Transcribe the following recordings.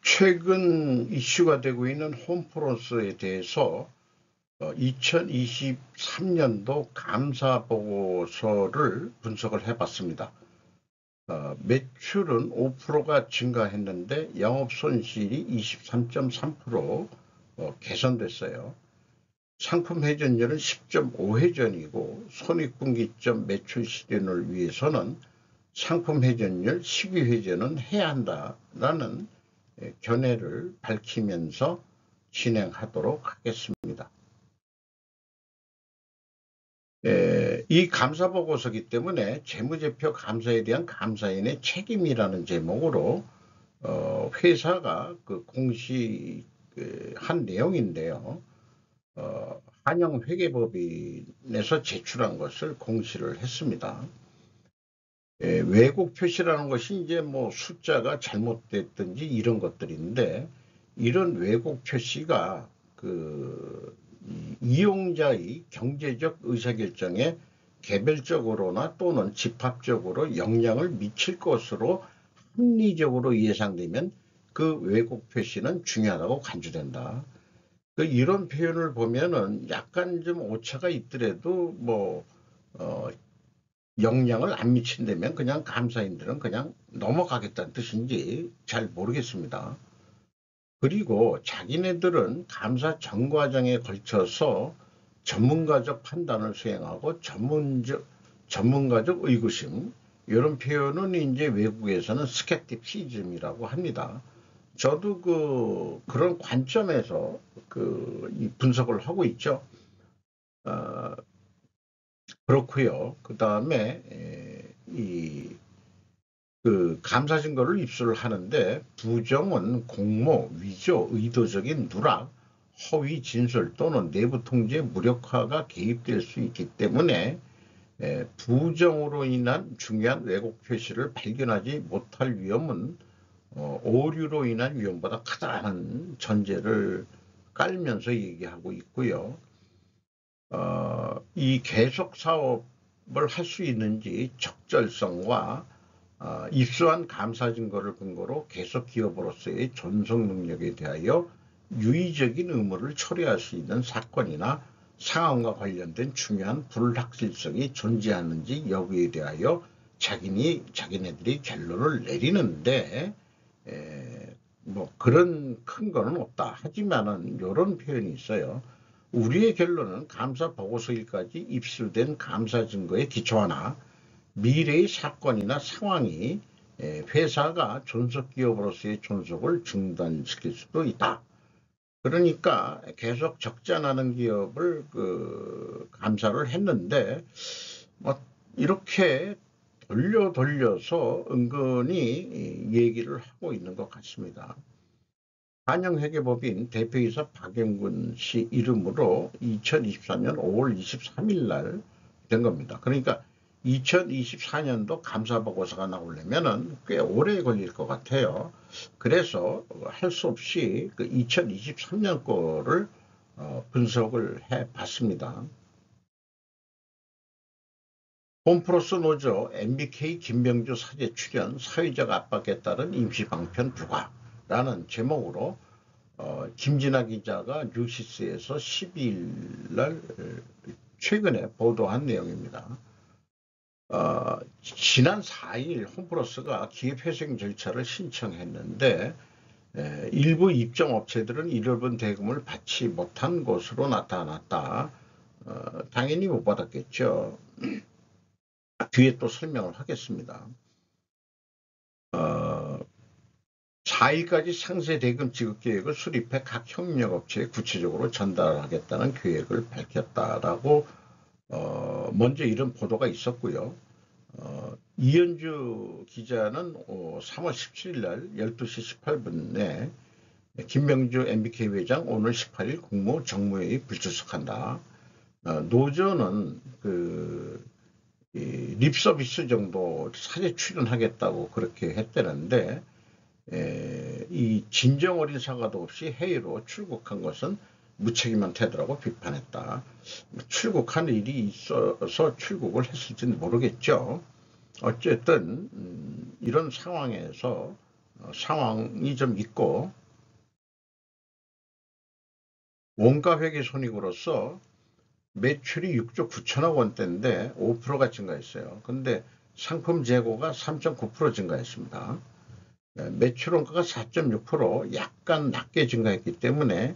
최근 이슈가 되고 있는 홈프로스에 대해서 2023년도 감사 보고서를 분석을 해봤습니다. 매출은 5%가 증가했는데 영업 손실이 23.3% 개선됐어요. 상품 회전율은 10.5회전이고 손익분기점 매출 실현을 위해서는 상품 회전율 12회전은 해야 한다라는 견해를 밝히면서 진행하도록 하겠습니다. 이 감사보고서이기 때문에 재무제표 감사에 대한 감사인의 책임이라는 제목으로 회사가 공시한 내용인데요. 한영회계법인에서 제출한 것을 공시를 했습니다. 왜곡 표시라는 것이 이제 뭐 숫자가 잘못됐든지 이런 것들인데, 이런 왜곡 표시가 이용자의 경제적 의사결정에 개별적으로나 또는 집합적으로 영향을 미칠 것으로 합리적으로 예상되면 그 왜곡 표시는 중요하다고 간주된다. 이런 표현을 보면은 약간 좀 오차가 있더라도 영향을 안 미친다면 그냥 감사인들은 그냥 넘어가겠다는 뜻인지 잘 모르겠습니다. 그리고 자기네들은 감사 전 과정에 걸쳐서 전문가적 판단을 수행하고 전문가적 의구심, 이런 표현은 이제 외국에서는 스캡티시즘이라고 합니다. 저도 그런 관점에서 이 분석을 하고 있죠. 그렇고요. 그 다음에 감사 증거를 입수를 하는데 부정은 공모, 위조, 의도적인 누락, 허위 진술 또는 내부 통제 무력화가 개입될 수 있기 때문에 부정으로 인한 중요한 왜곡 표시를 발견하지 못할 위험은 오류로 인한 위험보다 크다는 전제를 깔면서 얘기하고 있고요. 이 계속 사업을 할 수 있는지 적절성과 입수한 감사 증거를 근거로 계속 기업으로서의 존속 능력에 대하여 유의적인 의무를 처리할 수 있는 사건이나 상황과 관련된 중요한 불확실성이 존재하는지 여부에 대하여 자기네들이 결론을 내리는데 그런 큰 거는 없다. 하지만은 이런 표현이 있어요. 우리의 결론은 감사 보고서일까지 입수된 감사 증거에 기초하나 미래의 사건이나 상황이 회사가 존속기업으로서의 존속을 중단시킬 수도 있다. 그러니까 계속 적자나는 기업을 감사를 했는데 이렇게 돌려서 은근히 얘기를 하고 있는 것 같습니다. 한영회계법인 대표이사 박영근 씨 이름으로 2024년 5월 23일 날 된 겁니다. 그러니까 2024년도 감사보고서가 나오려면 꽤 오래 걸릴 것 같아요. 그래서 할 수 없이 2023년 거를 분석을 해봤습니다. 홈프로스 노조 MBK 김병주 사제 출연 사회적 압박에 따른 임시방편 불가라는 제목으로 김진아 기자가 뉴시스에서 12일 날 최근에 보도한 내용입니다. 지난 4일 홈플러스가 기업회생 절차를 신청했는데 일부 입점업체들은 잃어버린 대금을 받지 못한 것으로 나타났다. 당연히 못 받았겠죠. 뒤에 또 설명을 하겠습니다. 4일까지 상세 대금 지급 계획을 수립해 각 협력업체에 구체적으로 전달하겠다는 계획을 밝혔다라고 먼저 이런 보도가 있었고요. 이현주 기자는 3월 17일 날 12시 18분에 김명주 MBK 회장 오늘 18일 국무 정무회의 불출석한다. 노조는 립서비스 정도 사제 출연하겠다고 그렇게 했다는데 이 진정 어린 사과도 없이 회의로 출국한 것은 무책임한 태도라고 비판했다. 출국한 일이 있어서 출국을 했을지는 모르겠죠. 어쨌든 이런 상황에서 상황이 좀 있고, 원가회계 손익으로서 매출이 6조 9천억 원대인데 5%가 증가했어요. 근데 상품 재고가 3.9% 증가했습니다. 매출 원가가 4.6% 약간 낮게 증가했기 때문에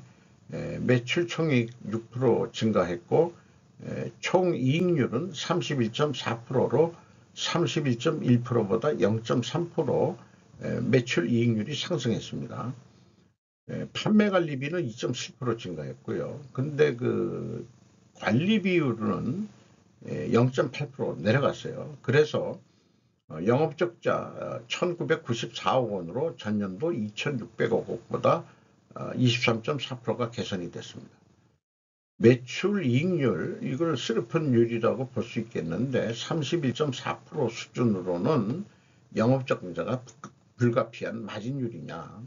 매출 총이익 6% 증가했고, 총 이익률은 31.4%로 31.1%보다 0.3% 매출 이익률이 상승했습니다. 판매 관리비는 2.7% 증가했고요. 근데 그 관리 비율은 0.8% 내려갔어요. 그래서 영업적자 1994억 원으로 전년도 2600억 원보다 23.4%가 개선이 됐습니다. 매출 이익률, 이걸 슬픈율이라고 볼 수 있겠는데 31.4% 수준으로는 영업적자가 불가피한 마진율이냐.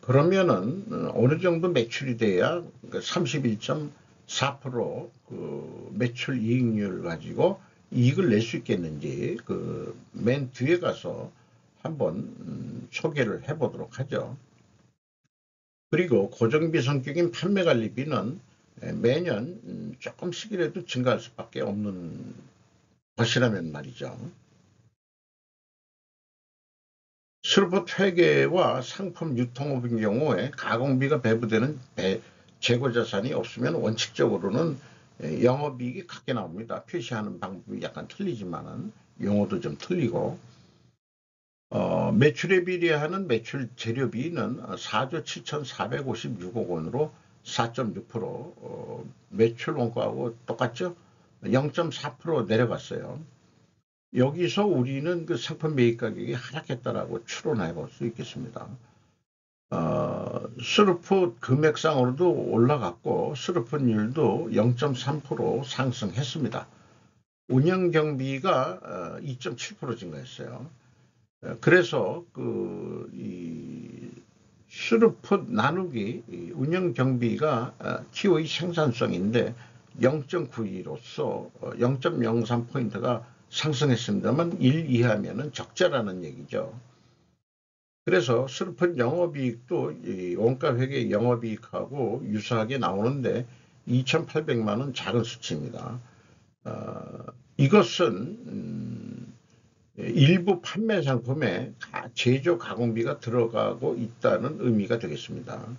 그러면은 어느 정도 매출이 돼야 31.4% 그 매출 이익률 가지고 이익을 낼 수 있겠는지 그 맨 뒤에 가서 한번 소개를 해보도록 하죠. 그리고 고정비 성격인 판매관리비는 매년 조금씩이라도 증가할 수밖에 없는 것이라면 말이죠. 슬롯 회계와 상품 유통업인 경우에 가공비가 배부되는 재고자산이 없으면 원칙적으로는 영업이익이 같게 나옵니다. 표시하는 방법이 약간 틀리지만은 용어도 좀 틀리고, 매출에 비례하는 매출 재료비는 4조 7,456억 원으로 4.6%, 매출 원가하고 똑같죠? 0.4% 내려갔어요. 여기서 우리는 그 상품 매입 가격이 하락했다라고 추론해 볼 수 있겠습니다. 스루프 금액상으로도 올라갔고 스루프율도 0.3% 상승했습니다. 운영경비가 2.7% 증가했어요. 그래서 이 스루프 나누기 운영경비가 TO의 생산성인데 0.92로서 0.03포인트가 상승했습니다만 1 이하면은 적자라는 얘기죠. 그래서 슬픈 영업이익도 원가회계 영업이익하고 유사하게 나오는데 2,800만 원 작은 수치입니다. 이것은 일부 판매 상품에 제조 가공비가 들어가고 있다는 의미가 되겠습니다.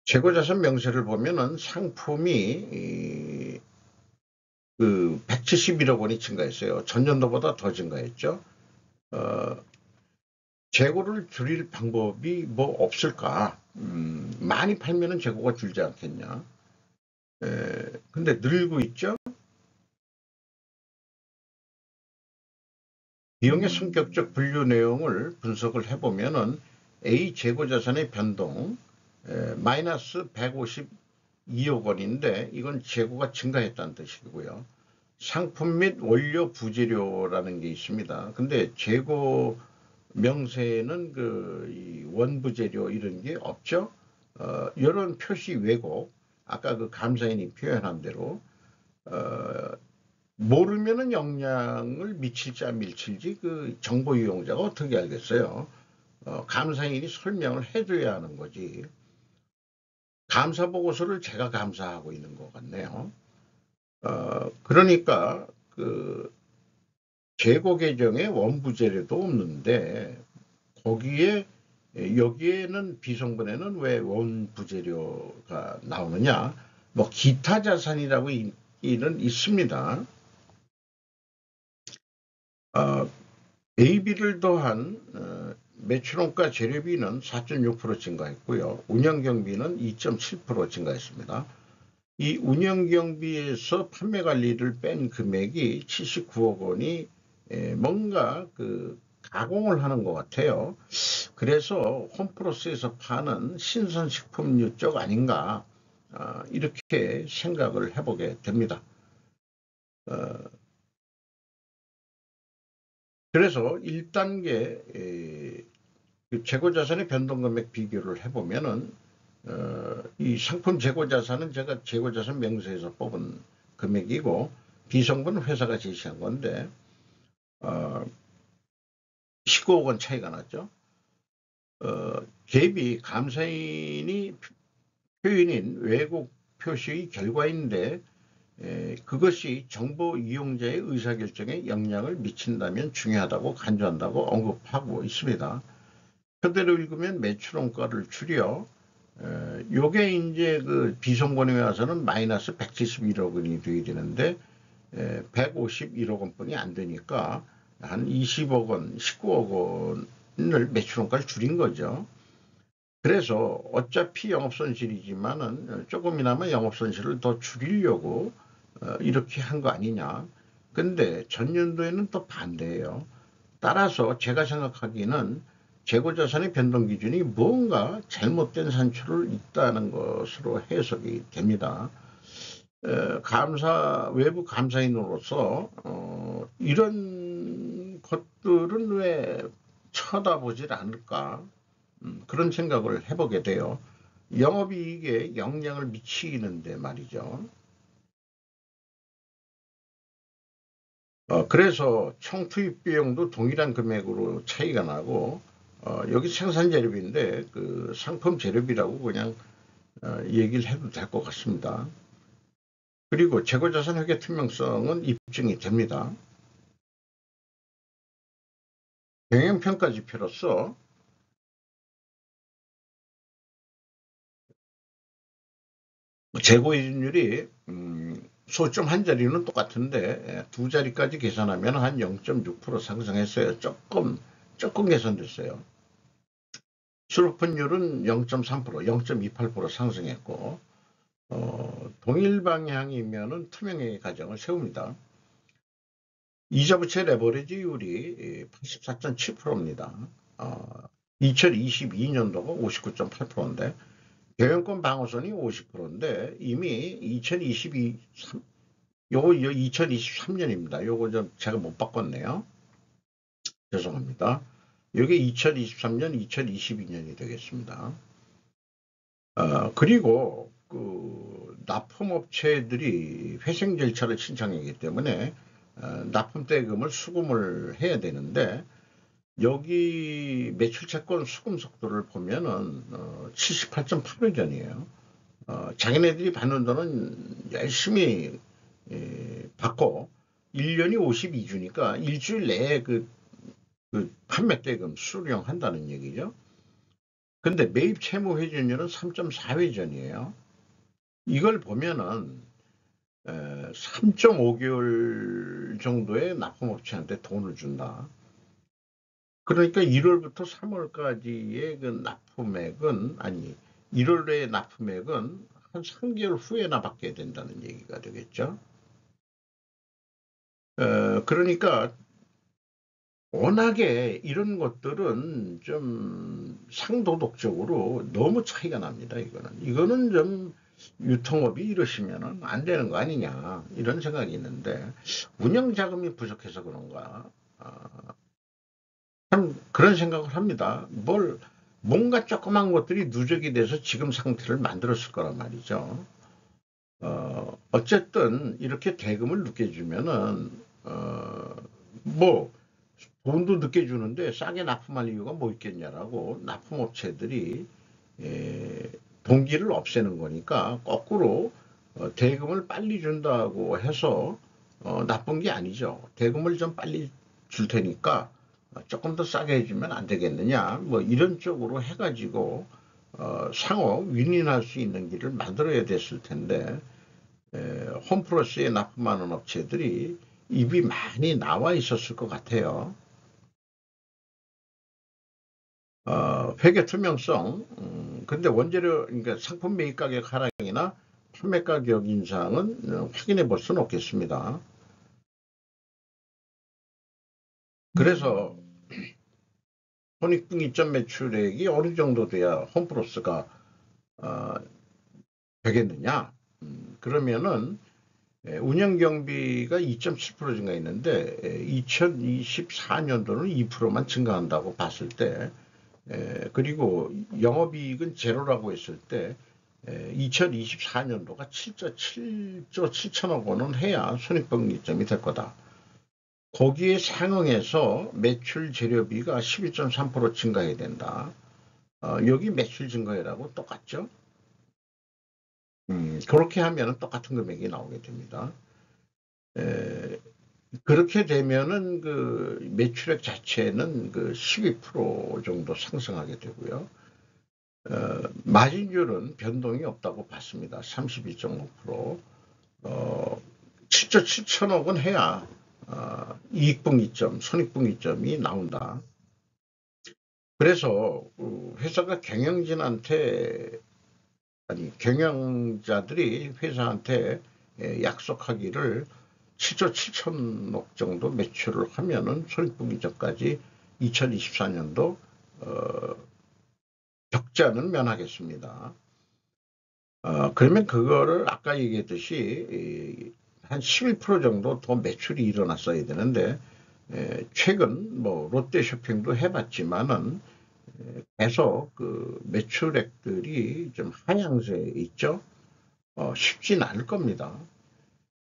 재고자산 명세를 보면은 상품이 그 171억 원이 증가했어요. 전년도보다 더 증가했죠. 재고를 줄일 방법이 뭐 없을까? 많이 팔면은 재고가 줄지 않겠냐? 근데 늘고 있죠. 비용의 성격적 분류 내용을 분석을 해보면은 A 재고자산의 변동 마이너스 152억 원인데 이건 재고가 증가했다는 뜻이고요. 상품 및 원료 부재료라는 게 있습니다. 근데 재고 명세에는 그 원부재료 이런 게 없죠. 이런 표시 왜곡, 아까 그 감사인이 표현한 대로 모르면은 영향을 미칠지 안 미칠지 그 정보 이용자가 어떻게 알겠어요? 감사인이 설명을 해줘야 하는 거지. 감사 보고서를 제가 감사하고 있는 것 같네요. 그러니까 그 재고 계정에 원부재료도 없는데 거기에 여기에는 비성분에는 왜 원부재료가 나오느냐? 뭐 기타 자산이라고 있기는 있습니다. AB를 더한 매출원가 재료비는 4.6% 증가했고요. 운영경비는 2.7% 증가했습니다. 이 운영경비에서 판매관리를 뺀 금액이 79억 원이 뭔가 그 가공을 하는 것 같아요. 그래서 홈플러스에서 파는 신선식품류 쪽 아닌가 이렇게 생각을 해보게 됩니다. 그래서 1단계 재고자산의 변동금액 비교를 해보면은 이 상품 재고자산은 제가 재고자산 명세에서 뽑은 금액이고 비성분 회사가 제시한 건데 19억 원 차이가 났죠. 대비 감사인이 표현인 왜곡 표시의 결과인데 그것이 정보 이용자의 의사결정에 영향을 미친다면 중요하다고 간주한다고 언급하고 있습니다. 그대로 읽으면 매출원가를 줄여 요게 이제 그 비송건에 와서는 마이너스 171억 원이 돼야 되는데 151억 원뿐이 안 되니까 한 20억 원, 19억 원을 매출원가를 줄인 거죠. 그래서 어차피 영업손실이지만은 조금이나마 영업손실을 더 줄이려고 이렇게 한 거 아니냐. 근데 전년도에는 또 반대예요. 따라서 제가 생각하기는 재고자산의 변동 기준이 뭔가 잘못된 산출을 있다는 것으로 해석이 됩니다. 외부 감사인으로서 이런 것들은 왜 쳐다보질 않을까, 그런 생각을 해보게 돼요. 영업이익에 영향을 미치는데 말이죠. 그래서 총 투입 비용도 동일한 금액으로 차이가 나고 여기 생산 재료비인데 그 상품 재료비라고 그냥 얘기를 해도 될 것 같습니다. 그리고 재고자산 회계 투명성은 입증이 됩니다. 경영평가 지표로서 재고이율이 소점 한 자리는 똑같은데 두 자리까지 계산하면 한 0.6% 상승했어요. 조금 개선됐어요. 수록분율은 0.3%, 0.28% 상승했고 동일 방향이면은 투명의 가정을 세웁니다. 이자부채 레버리지율이 84.7%입니다. 2022년도가 59.8%인데 경영권 방어선이 50%인데 이미 2023년입니다. 요거 좀 제가 못 바꿨네요. 죄송합니다. 이게 2023년, 2022년이 되겠습니다. 그리고 그 납품업체들이 회생 절차를 신청하기 때문에 납품대금을 수금을 해야 되는데 여기 매출채권 수금 속도를 보면은 78.8회 전이에요. 자기네들이 받는 돈은 열심히 받고 1년이 52주니까 일주일 내에 그 판매대금 수령한다는 얘기죠. 근데 매입 채무 회전율은 3.4회전이에요. 이걸 보면은 3.5개월 정도의 납품업체한테 돈을 준다. 그러니까 1월부터 3월까지의 그 납품액은, 아니 1월의 납품액은 한 3개월 후에나 받게 된다는 얘기가 되겠죠. 그러니까 워낙에 이런 것들은 좀 상도덕적으로 너무 차이가 납니다. 이거는 좀 유통업이 이러시면은 안 되는 거 아니냐, 이런 생각이 있는데 운영 자금이 부족해서 그런가, 참 그런 생각을 합니다. 뭔가 조그만 것들이 누적이 돼서 지금 상태를 만들었을 거란 말이죠. 어쨌든 이렇게 대금을 늦게 주면은 뭐 돈도 늦게 주는데 싸게 납품할 이유가 뭐 있겠냐라고 납품업체들이 동기를 없애는 거니까 거꾸로 대금을 빨리 준다고 해서 나쁜 게 아니죠. 대금을 좀 빨리 줄 테니까 조금 더 싸게 해주면 안 되겠느냐, 뭐 이런 쪽으로 해가지고 상호 윈윈할 수 있는 길을 만들어야 됐을 텐데 홈플러스에 납품하는 업체들이 입이 많이 나와 있었을 것 같아요. 회계 투명성, 근데 원재료, 그러니까 상품 매입 가격 하락이나 판매 가격 인상은 확인해 볼 수는 없겠습니다. 그래서 손익분기점 매출액이 어느 정도 돼야 홈플러스가 되겠느냐? 그러면은 운영 경비가 2.7% 증가했는데 2024년도는 2%만 증가한다고 봤을 때, 그리고 영업이익은 제로라고 했을 때 2024년도가 7조 7천억 원은 해야 손익분기점이 될 거다. 거기에 상응해서 매출 재료비가 12.3% 증가해야 된다. 여기 매출 증가율하고 똑같죠? 그렇게 하면 똑같은 금액이 나오게 됩니다. 그렇게 되면은 그 매출액 자체는 그 12% 정도 상승하게 되고요. 마진율은 변동이 없다고 봤습니다. 32.5%. 7조 7천억은 해야 이익분기점, 손익분기점이 나온다. 그래서 회사가 경영자들이 회사한테 약속하기를 7조 7천억 정도 매출을 하면은 손익분기점까지 2024년도 적자는 면하겠습니다. 그러면 그거를 아까 얘기했듯이 한 11% 정도 더 매출이 일어났어야 되는데 최근 뭐 롯데쇼핑도 해봤지만은 계속 그 매출액들이 좀 하향세에 있죠. 쉽진 않을 겁니다.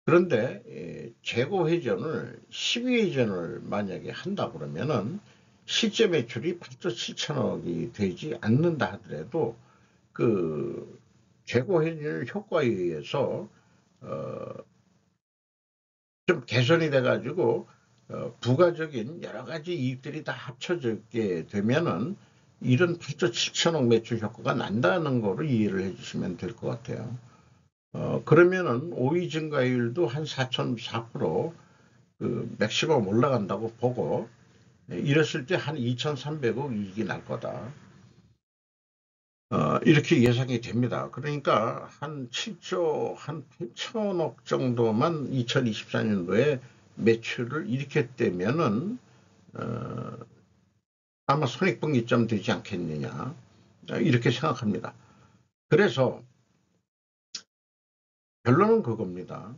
그런데 재고 회전을 12회전을 만약에 한다 그러면은 실제 매출이 8조 7천억이 되지 않는다 하더라도 그 재고 회전 효과에 의해서 좀 개선이 돼가지고 부가적인 여러 가지 이익들이 다 합쳐지게 되면은 이런 8조 7천억 매출 효과가 난다는 거를 이해를 해주시면 될 것 같아요. 그러면은 OE 증가율도 한 4.4%, 그 맥시멈 올라간다고 보고 이랬을 때 한 2,300억 이익이 날 거다. 이렇게 예상이 됩니다. 그러니까 한 7조 한 8천억 정도만 2024년도에 매출을 일으켰다면은 아마 손익분기점 되지 않겠느냐 이렇게 생각합니다. 그래서 결론은 그겁니다.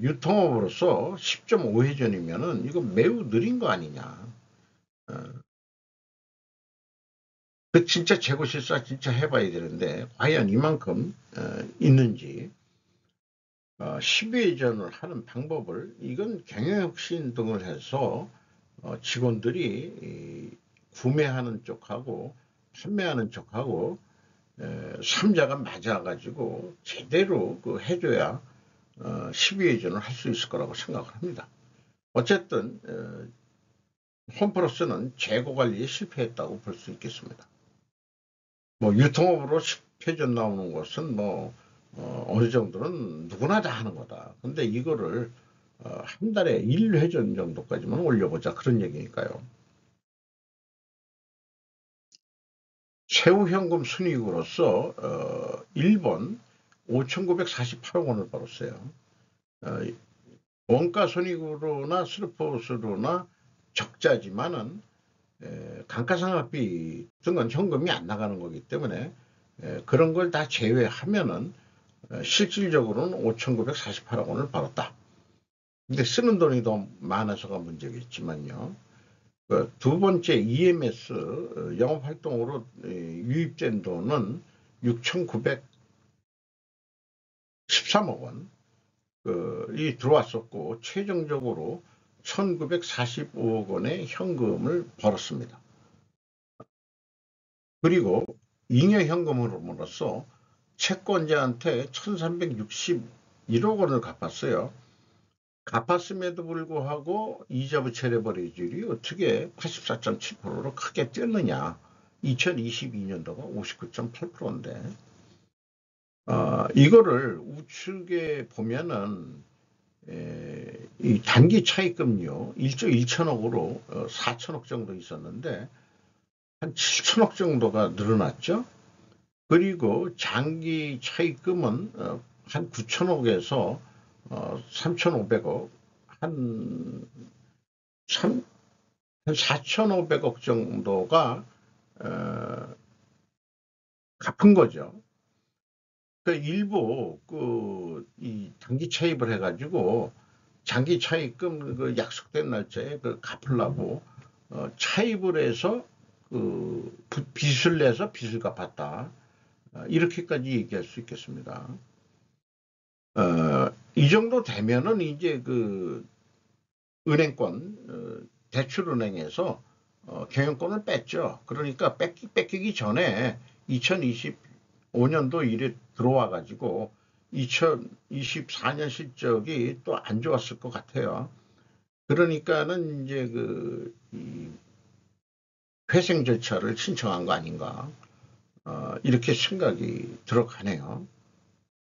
유통업으로서 10.5회전이면은 이거 매우 느린 거 아니냐. 그 진짜 재고 실사 진짜 해봐야 되는데 과연 이만큼 있는지 12회전을 하는 방법을 이건 경영혁신 등을 해서 직원들이 구매하는 쪽하고 판매하는 쪽하고 3자가 맞아가지고 제대로 그 해줘야 12회전을 할 수 있을 거라고 생각을 합니다. 어쨌든 홈플러스는 재고 관리에 실패했다고 볼 수 있겠습니다. 뭐 유통업으로 10회전 나오는 것은 뭐 어느 정도는 누구나 다 하는 거다. 근데 이거를 한 달에 1회전 정도까지만 올려보자 그런 얘기니까요. 세후현금 순이익으로서 1번 5,948억 원을 벌었어요. 원가 손익으로나 슬퍼스로나 적자지만은 감가상각비 등은 현금이 안 나가는 거기 때문에 그런 걸 다 제외하면은 실질적으로는 5,948억 원을 벌었다. 근데 쓰는 돈이 더 많아서가 문제겠지만요. 두 번째 EMS 영업활동으로 유입된 돈은 6,913억 원이 들어왔었고 최종적으로 1,945억 원의 현금을 벌었습니다. 그리고 잉여현금으로서 채권자한테 1,361억 원을 갚았어요. 갚았음에도 불구하고 이자 부채 레버리지율이 어떻게 84.7%로 크게 뛰었느냐. 2022년도가 59.8%인데 이거를 우측에 보면은 이 단기 차입금요 1조 1천억으로 4천억 정도 있었는데 한 7천억 정도가 늘어났죠. 그리고 장기 차입금은 한 9천억에서 3,500억 한 4,500억 정도가 갚은 거죠. 그 일부 이 단기 차입을 해가지고 장기 차입금 그 약속된 날짜에 그 갚으려고 차입을 해서 그 빚을 내서 빚을 갚았다. 이렇게까지 얘기할 수 있겠습니다. 이 정도 되면은 이제 그 은행권, 대출은행에서 경영권을 뺐죠. 그러니까 뺏기기 전에 2025년도 일에 들어와 가지고 2024년 실적이 또 안 좋았을 것 같아요. 그러니까는 이제 이 회생 절차를 신청한 거 아닌가, 이렇게 생각이 들어가네요.